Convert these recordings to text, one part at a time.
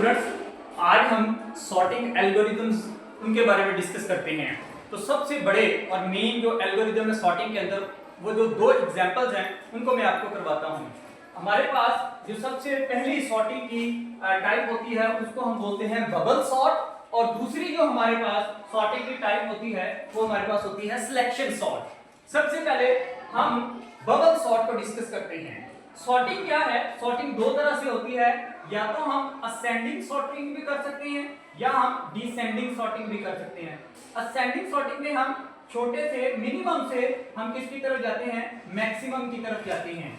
Students, आज हम sorting algorithms उनके बारे में डिस्कस करते हैं। तो सबसे बड़े और मेन जो एल्गोरिथम है सॉर्टिंग के अंदर, वो जो दो एग्जांपल्स हैं उनको मैं आपको करवाता हूँ। हमारे पास जो सबसे पहली सॉर्टिंग की टाइप होती है उसको हम बोलते हैं बबल सॉर्ट, और दूसरी जो हमारे पास सॉर्टिंग की टाइप होती है वो हमारे पास होती है सिलेक्शन सॉर्ट। सबसे पहले हम बबल सॉर्ट को डिस्कस करते हैं। सॉर्टिंग क्या है? सॉर्टिंग दो तरह से होती है, या तो हम असेंडिंग सॉर्टिंग भी कर सकते हैं या हम डिसेंडिंग सॉर्टिंग भी कर सकते हैं। असेंडिंग सॉर्टिंग में हम छोटे से मिनिमम से हम किसकी तरफ जाते हैं? मैक्सिमम की तरफ जाते हैं,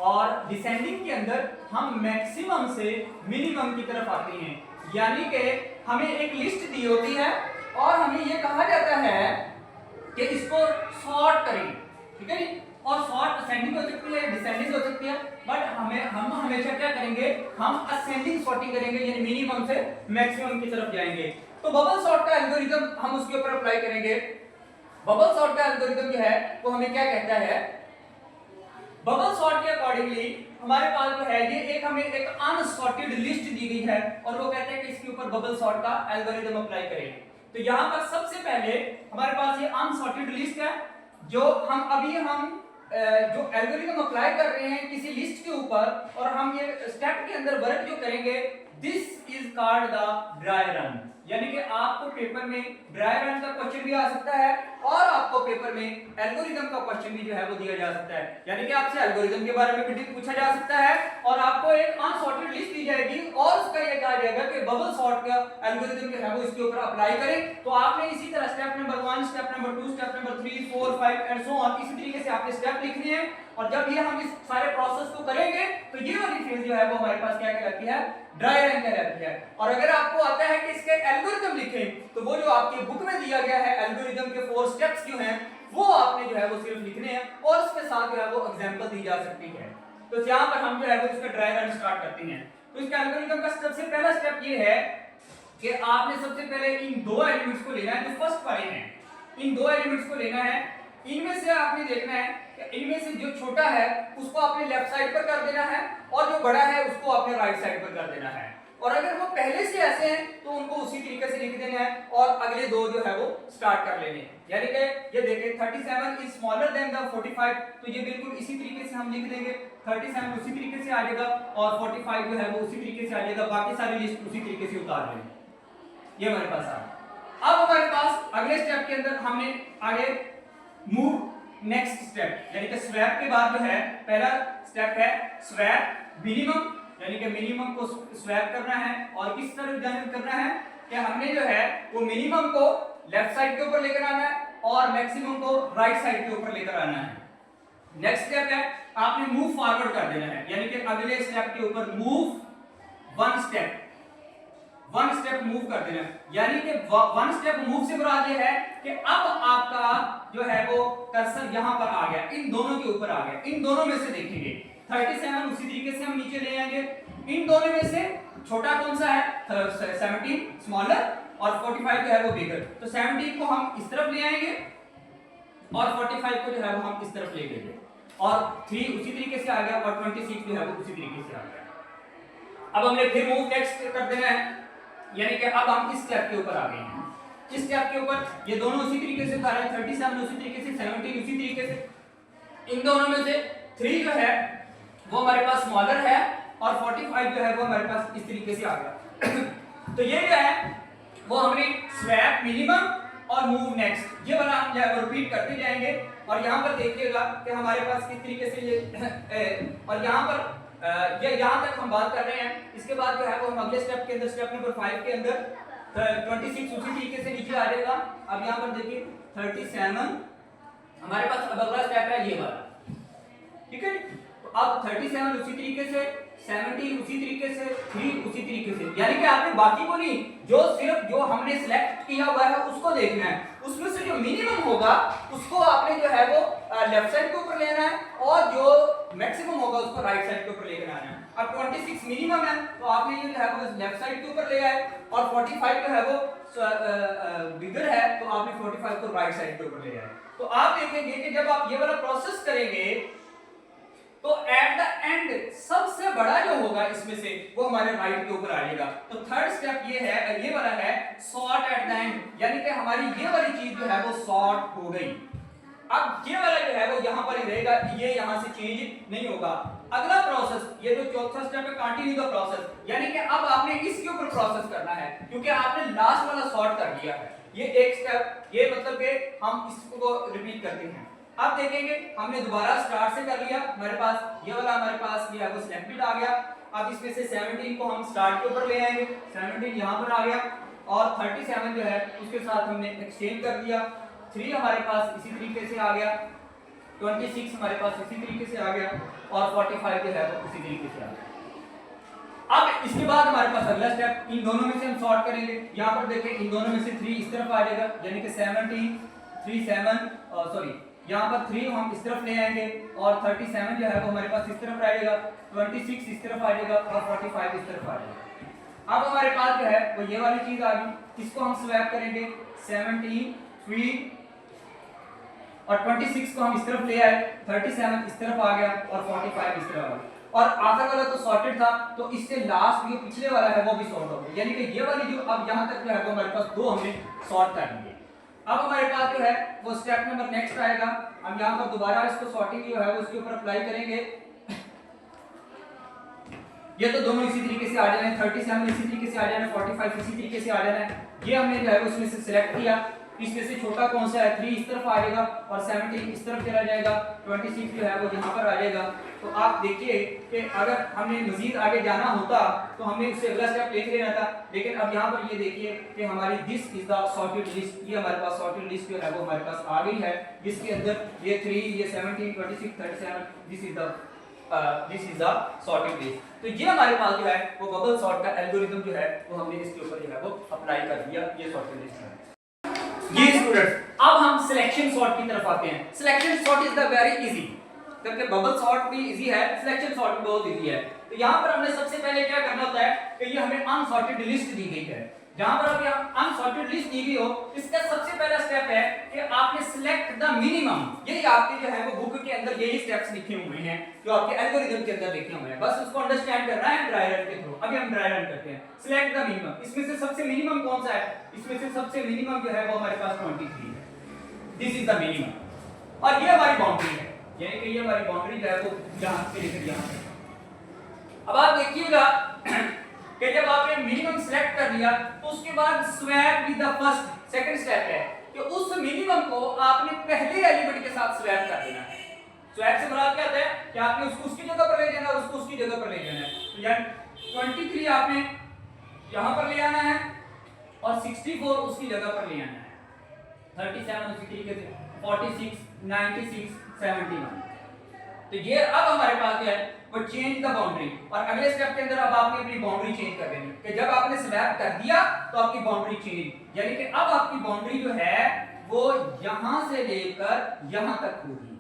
और डिसेंडिंग के अंदर हम मैक्सिमम से मिनिमम की तरफ आते हैं। यानी कि हमें एक लिस्ट दी होती है और हमें यह कहा जाता है कि इसको सॉर्ट करें, ठीक है जी। और सॉर्ट असेंडिंग हो सकती है, डिसेंडिंग हो सकती है, बट हम हमेशा क्या करेंगे? हम असेंडिंग सॉर्टिंग करेंगे, यानी मिनिमम से मैक्सिमम की तरफ जाएंगे। तो बबल सॉर्ट का एल्गोरिथम हम उसके ऊपर अप्लाई करेंगे। बबल सॉर्ट का एल्गोरिथम जो है वो हमें क्या कहता है? बबल सॉर्ट के अकॉर्डिंगली हमारे पास जो है ये एक हमें एक अनसॉर्टेड लिस्ट दी गई है और वो कहते हैं कि इसके ऊपर बबल सॉर्ट का एल्गोरिथम अप्लाई करें। तो यहाँ पर सबसे पहले हमारे पास ये अनसॉर्टेड लिस्ट है, जो हम जो एल्गोरिथम अप्लाई कर रहे हैं किसी लिस्ट के ऊपर, और हम ये स्टेप के अंदर वर्क जो करेंगे, this is called the dry run. यानी कि आपको पेपर में ड्राई रन का क्वेश्चन भी आ सकता है और आपको पेपर में एल्गोरिथम का क्वेश्चन भी जो है वो दिया जा सकता है। यानी कि आपसे एल्गोरिथम के बारे में भी पूछा जा सकता है और आपको एक अनसॉर्टेड लिस्ट दी जाएगी और उसका ये कहा जाएगा कि बबल सॉर्ट का एल्गोरिथम जो है वो इसके ऊपर अप्लाई करें। तो आपने इसी तरह step number 1, step number 2, step number 3, 4, 5 and so on, इसी तरीके से आपने स्टेप लिखने हैं। और जब ये हम इस सारे प्रोसेस को करेंगे तो ये वाली फेज जो है वो हमारे पास क्या कहलाती है? ड्राई रन कहलाती है। और अगर आपको आता है कि इसके एल्गोरिथम लिखें, तो वो जो आपकी बुक में दिया गया है एल्गोरिथम के 4 स्टेप्स जो हैं वो आपने जो है वो सिर्फ लिखने हैं और उसके साथ जो है वो एग्जांपल दी जा सकती है। तो यहां पर हम जो है वो इसका ड्राई रन स्टार्ट करते हैं। तो इसका एल्गोरिथम का सबसे पहला स्टेप ये है कि आपने सबसे पहले इन दो एलिमेंट्स को लेना है जो फर्स्ट वाले हैं। इन दो एलिमेंट्स को लेना है, इनमें से आपने देखना है कि इनमें से जो छोटा है उसको आपने लेफ्ट साइड पर कर देना है और जो बड़ा है उसको आपने राइट साइड पर कर देना है। और अगर वो पहले से ऐसे हैं तो उनको उसी तरीके से लिख देना है और अगले दो जो है वो स्टार्ट कर लेने हैं। यानी कि ये देखें 37 इज स्मॉलर देन द 45, तो ये बिल्कुल इसी तरीके से हम लिख देंगे। 37 उसी तरीके से आ जाएगा और 45 जो है वो उसी तरीके से आ जाएगा। बाकी सारी लिस्ट उसी तरीके से उतार लेंगे। ये हमारे पास आ। अब हमारे पास अगले स्टेप के अंदर हमने आगे मूव नेक्स्ट स्टेप, यानी कि स्वैप के बाद जो है पहला स्टेप है स्वैप मिनिमम, यानी कि मिनिमम को स्वैप करना है। और किस तरह जानिब करना है कि हमने जो है वो मिनिमम को लेफ्ट साइड के ऊपर लेकर आना है और मैक्सिमम को राइट साइड के ऊपर लेकर आना है। नेक्स्ट स्टेप है आपने मूव फॉरवर्ड कर देना है, यानी कि अगले स्टेप के ऊपर मूव वन स्टेप मूव कर देना है। यानी कि वन स्टेप मूव से मुराद ये है कि अब आपका जो है वो कर्सर यहां पर आ गया, इन दोनों के ऊपर आ गया। इन दोनों में से देखेंगे 37 उसी तरीके से हम नीचे ले आएंगे। इन दोनों में से छोटा कौन सा है? 17 स्मॉलर और 45 जो है वो बिगर। तो 17 को हम इस तरफ ले आएंगे और 45 को जो है वो हम इस तरफ ले गए और 3 उसी तरीके से आ गया और 26 जो है वो उसी तरीके से आ गया। अब हमने फिर मूव नेक्स्ट कर देना है, यानी कि अब हम इस स्टेप के ऊपर आ गए हैं। इस स्टेप के ऊपर ये दोनों उसी तरीके से कर रहे हैं, 37 उसी तरीके से, 17 उसी तरीके से। इन दोनों में से 3 जो है वो हमारे पास स्मॉलर है और 45 जो है वो हमारे पास इस तरीके से आ गया। तो ये जो है वो हमने स्वैप मिनिमम और मूव नेक्स्ट ये वाला हम रिपीट करते जाएंगे। और यहाँ पर देखिएगा कि हमारे पास किस तरीके से ये और यहाँ पर ये यहाँ तक हम बात कर रहे हैं। इसके बाद जो है वो हम अगले स्टेप के अंदर, स्टेप नंबर 5 के अंदर 26 उसी तरीके से नीचे आ जाएगा। अब यहाँ पर देखिए 37 हमारे पास अब अगला स्टेप है ये वाला, ठीक है। तो अब 37 उसी तरीके से, 17 उसी तरीके से, 3 उसी तरीके से, यानी कि आपने बाकी को नहीं, जो सिर्फ जो हमने सिलेक्ट किया हुआ है उसको देखना है। उसमें से जो मिनिमम होगा उसको आपने जो है वो लेफ्ट साइड के ऊपर लेना है और जो मैक्सिमम होगा उसको राइट साइड के ऊपर लेकर आना है। अब 26 मिनिमम है तो आपने ये जो है वो लेफ्ट साइड के ऊपर ले आए और 45 जो है वो बिगर है तो आपने 45 को राइट साइड के ऊपर ले आए। तो आप देखेंगे कि जब आप ये वाला प्रोसेस करेंगे तो एट द एंड सबसे बड़ा जो होगा इसमें से वो हमारे राइट के ऊपर आएगा। तो थर्ड स्टेप ये है, ये वाला है सॉर्ट एट द एंड, यानी कि हमारी ये वाली चीज जो है वो सॉर्ट हो गई। अब ये वाला जो है वो यहां पर ही रहेगा, ये यहां से चेंज नहीं होगा। अगला प्रोसेस, ये जो चौथा स्टेप है कंटिन्यू द प्रोसेस, यानी कि अब आपने इसके ऊपर प्रोसेस करना है क्योंकि आपने लास्ट वाला सॉर्ट कर दिया है। ये एक स्टेप, ये मतलब कि हम इसको रिपीट करते हैं। अब देखेंगे हमने दोबारा स्टार्ट से कर लिया, हमारे पास ये वाला हमारे पास ये है वो सिलेक्टेड आ गया। अब इसमें से 17 को हम स्टार्ट के ऊपर ले आएंगे, 17 यहां पर आ गया और 37 जो है उसके साथ हमने एक्सचेंज कर दिया। 3 हमारे पास इसी तरीके से आ गया, 26 हमारे पास इसी तरीके से आ गया और 45 जो है वो इसी तरीके से आ गया। अब इसके बाद हमारे पास अगला स्टेप, इन दोनों में से हम सॉर्ट करेंगे। यहां पर देखें इन दोनों में से 3 इस तरफ आ जाएगा, यानी कि 17 3 7 सॉरी यहां पर 3 हम इस तरफ ले आएंगे और 37 जो है वो हमारे पास इस तरफ आएगा, 26 इस तरफ आ जाएगा और 45 इस तरफ आ जाएगा। अब हमारे पास जो है वो ये वाली चीज आ गई, इसको हम स्वैप करेंगे, 17 3 और 26 को हम इस तरफ ले आए, 37 इस तरफ आ गया और 45 इस तरफ आ गया। और आखिर वाला तो सॉर्टेड था, तो इससे लास्ट जो पिछले वाला है वो भी सॉर्ट हो गया, यानी कि ये वाली जो अब यहां तक जो है वो हमारे पास 2 हमने सॉर्ट कर लिए। अब हमारे पास जो है वो स्टेप नंबर नेक्स्ट आएगा, हम यहां पर दोबारा इसको सॉर्टिंग जो है वो उसके ऊपर अप्लाई करेंगे। ये तो दोनों इसी तरीके से आ जाना है, 37 इसी तरीके से आ जाना है, 45 इसी तरीके से आ जाना है। ये हमने जो है उसमें से सिलेक्ट किया, इसमें से छोटा कौन सा है, 3 इस तरफ आ जाएगा और 17 इस तरफ चला जाएगा, 26 जो है वो यहाँ पर आ जाएगा। तो आप देखिए कि अगर हमने मजीद आगे जाना होता तो हमने उससे अगला स्टेप देख लेना था, लेकिन अब यहाँ पर ये देखिए कि हमारी this is the sorted list, ये हमारे पास सॉर्टेड लिस्ट जो है वो हमारे पास आ गई है, जिसके अंदर ये 3 ये 17 26 37 this is the sorted list. तो ये हमारे पास जो है वो बबल सॉर्ट का एल्गोरिथम जो है वो हमने इसके ऊपर जो है वो अप्लाई कर दिया, ये सॉर्टेड लिस्ट है। ये स्टूडेंट्स अब हम सिलेक्शन सॉर्ट की तरफ आते हैं। Selection sort is the very easy, क्योंकि बबल सॉर्ट भी इजी है, सिलेक्शन सॉर्ट भी बहुत इजी है। तो यहां पर हमने सबसे पहले क्या करना होता है कि ये हमें अनसॉर्टेड लिस्ट दी गई है, जहां पर अब अनसॉर्टेड लिस्ट दी गई हो, इसका सबसे पहला स्टेप है कि आपने सिलेक्ट द मिनिमम। यही आपके जो है वो बुक के अंदर यही स्टेप्स लिखे हुए हैं जो आपके एल्गोरिथम के अंदर लिखे हुए हैं, बस उसको अंडरस्टैंड करना है ड्राई रन के थ्रू। अभी हम ड्राई रन करते हैं। सिलेक्ट द मिनिमम, इसमें से सबसे मिनिमम कौन सा है, इसमें से सबसे मिनिमम जो है वो हमारे पास 23 है, दिस इज द मिनिमम। और ये हमारी बाउंड्री है, यानी कि ये हमारी बाउंड्री जो है वो यहां से लेकर यहां तक। अब आप देखिएगा कि जब आपने मिनिमम सिलेक्ट कर लिया तो उसके बाद swap with the first, second step है कि उस मिनिमम को आपने पहले एलिमेंट के साथ स्वैप कर देना है। स्वैप से मुराद क्या होता है कि आपने उसको उसकी जगह पर ले जाना है और उसको उसकी जगह पर ले जाना है। तो यानी 23 आपने यहां पर ले आना है और 64 उसकी जगह पर ले आना है, 37 उसी तरीके से, 46 96 71। तो ये अब हमारे पास क्या है वो चेंज द बाउंड्री, और अगले स्टेप के अंदर अब आपने अपनी बाउंड्री चेंज कर देनी कि जब आपने स्वैप कर दिया तो आपकी बाउंड्री चेंज, यानी कि अब आपकी बाउंड्री जो है वो यहां से लेकर यहां तक होगी।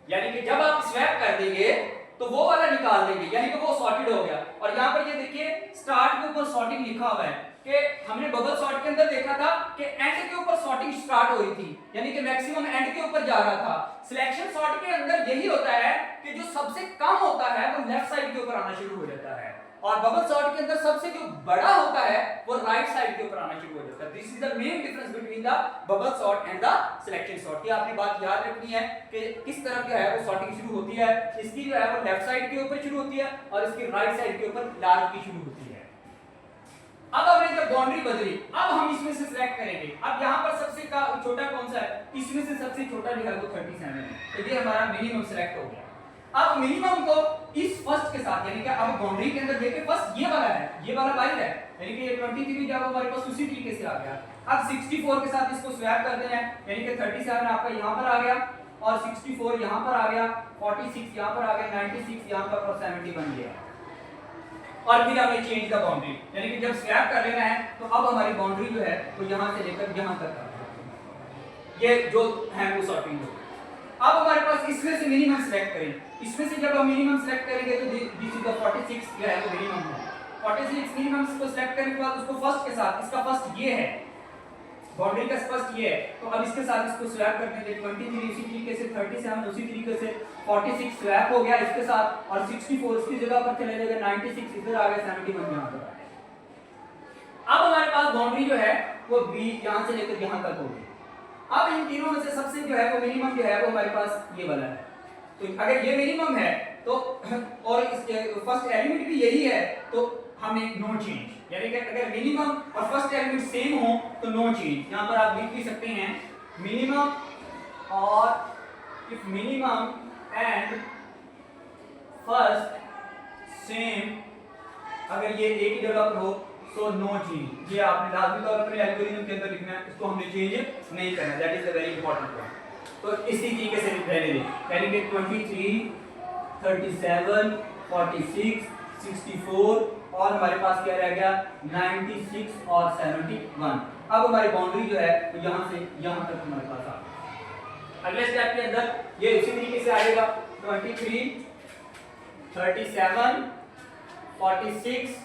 यानी कि जब आप स्वैप कर देंगे तो वो वाला निकाल देंगे, यानी कि वो सॉर्टेड हो गया। और यहां पर ये देखिए स्टार्ट के ऊपर सॉर्टिंग लिखा हुआ है कि हमने बबल सॉर्ट के अंदर देखा था कि एंड के ऊपर सॉर्टिंग स्टार्ट हो रही थी, यानी कि मैक्सिमम एंड के ऊपर जा रहा था। सिलेक्शन सॉर्ट के अंदर यही होता है कि जो सबसे कम होता है वो लेफ्ट साइड के ऊपर आना शुरू हो जाता है, और बबल सॉर्ट के अंदर सबसे जो बड़ा होता है वो राइट साइड के ऊपर आना शुरू हो जाता है। This is the main difference between the bubble sort and the selection sort. ये आपने बात याद रखनी है कि किस तरफ जो है वो सॉर्टिंग शुरू होती है। इसकी जो है वो लेफ्ट साइड के ऊपर शुरू होती है और इसकी राइट साइड के ऊपर लार्ज की शुरू होती है। अब हमने जब बाउंड्री बदली, अब हम इसमें से सिलेक्ट करेंगे। अब यहाँ पर सबसे छोटा कौन सा है, इसमें से सबसे छोटा जो है वो 37 है, तो ये हमारा मिनिमम सिलेक्ट हो गया। अब मिनिमम को इस फर्स्ट के साथ, यानी कि अब बाउंड्री के अंदर देखिए फर्स्ट ये वाला है, ये वाला वाइड है, यानी कि ये 23 जब हमारे पास उसी तरीके से आ गया। अब 64 के साथ इसको स्वैप कर देना है, यानी कि 37 आपका यहाँ पर आ गया और 64 यहाँ पर आ गया, 46 यहाँ पर आ गया, 96 यहाँ पर और 70 बन गया। और फिर हमने चेंज द बाउंड्री, यानी कि जब स्वैप कर लेना है तो अब हमारी बाउंड्री जो है वो यहाँ से लेकर यहाँ तक आ गई। ये जो है वो सॉर्टिंग हो। अब हमारे पास इसमें से मिनिमम सिलेक्ट करें, इसमें से जब हम मिनिमम सिलेक्ट करेंगे तो दिस इज द 46 जो है वो मिनिमम है। 46 मिनिमम को सिलेक्ट करने के बाद उसको फर्स्ट के साथ, इसका फर्स्ट ये है, बाउंड्री का स्पष्ट ये है। तो अब इसके साथ इसको स्वैप कर देंगे, 23 इसी तरीके से, 37 उसी तरीके से, 46 स्वैप हो गया इसके साथ, और 64 इसकी जगह पर चले जाएगा, 96 इधर आ गया, 71 यहाँ पर। अब हमारे पास बाउंड्री जो है वो बी यहाँ से लेकर यहाँ तक होगी। अब इन तीनों में से सबसे जो है वो मिनिमम जो है वो हमारे पास ये वाला है। तो अगर ये मिनिमम है तो और इसके फर्स्ट एलिमेंट भी यही है तो हमें नो चेंज, यानी कि अगर मिनिमम और फर्स्ट एलिमेंट सेम हो तो नो चेंज। यहाँ पर आप लिख भी सकते हैं मिनिमम, और if minimum and first sem, अगर ये एक ही जगह पर हो तो नो चेंज। ये आपने लाजमी तौर पर एल्गोरिथम के अंदर लिखना है, इसको हमने चेंज नहीं करना, that is a very important point. तो इसी तरीके से रहने दें, यानी कि 23, 37, 46, 64 और हमारे पास क्या रह गया 96 और 71। अब हमारी बाउंड्री जो है तो यहाँ से यहाँ तक हमारे पास आ गई। अगले स्टेप के अंदर ये उसी तरीके से आएगा 23, 37, 46,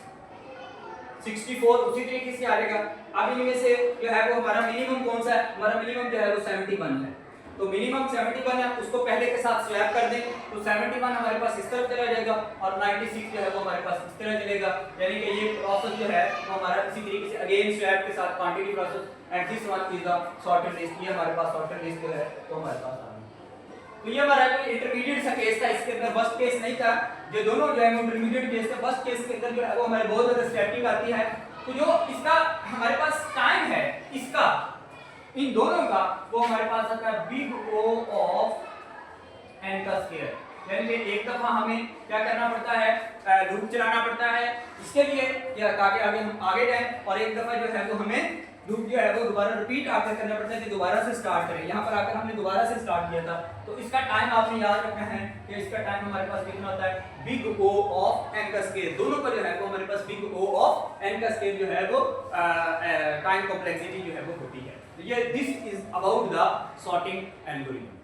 64 उसी तरीके से आएगा। अब इनमें से जो है वो हमारा मिनिमम कौन सा है, हमारा मिनिमम जो है वो 71 है। तो मिनिमम 71 है, उसको पहले के साथ स्वैप कर दें तो 71 हमारे पास इस तरफ चला जाएगा और 96 जो है वो हमारे पास इस तरह चलेगा। यानी कि ये प्रोसेस जो है वो हमारा इसी तरीके से अगेन स्वैप के साथ quantity process and this one is the sorted list. ये हमारे पास सॉर्टेड लिस्ट जो है तो हमारे पास आ गई। तो ये हमारा इंटरमीडिएट सा केस था, इसके अंदर फर्स्ट केस नहीं था। जो दोनों जो है इंटरमीडिएट केस थे, फर्स्ट केस के अंदर जो है वो हमारे बहुत ज्यादा स्टेपिंग आती है। तो जो इसका हमारे पास टाइम है इसका इन दोनों का वो हमारे पास आता है बिग O ऑफ n का स्क्वायर। यानी कि एक दफा हमें क्या करना पड़ता है, लूप चलाना पड़ता है इसके लिए क्या ताकि आगे हम आगे जाएं, और एक दफा जो है वो हमें लूप जो है वो दोबारा रिपीट आकर करना पड़ता है कि दोबारा से स्टार्ट करें। यहाँ पर आकर हमने दोबारा से स्टार्ट किया था तो इसका टाइम आपने याद रखना है कि इसका टाइम हमारे पास कितना होता है बिग O ऑफ n का स्क्वायर। दोनों पर जो है वो हमारे पास बिग O ऑफ n का स्क्वायर जो है वो टाइम कॉम्प्लेक्सिटी जो है वो होती है। ये this is about the sorting algorithm.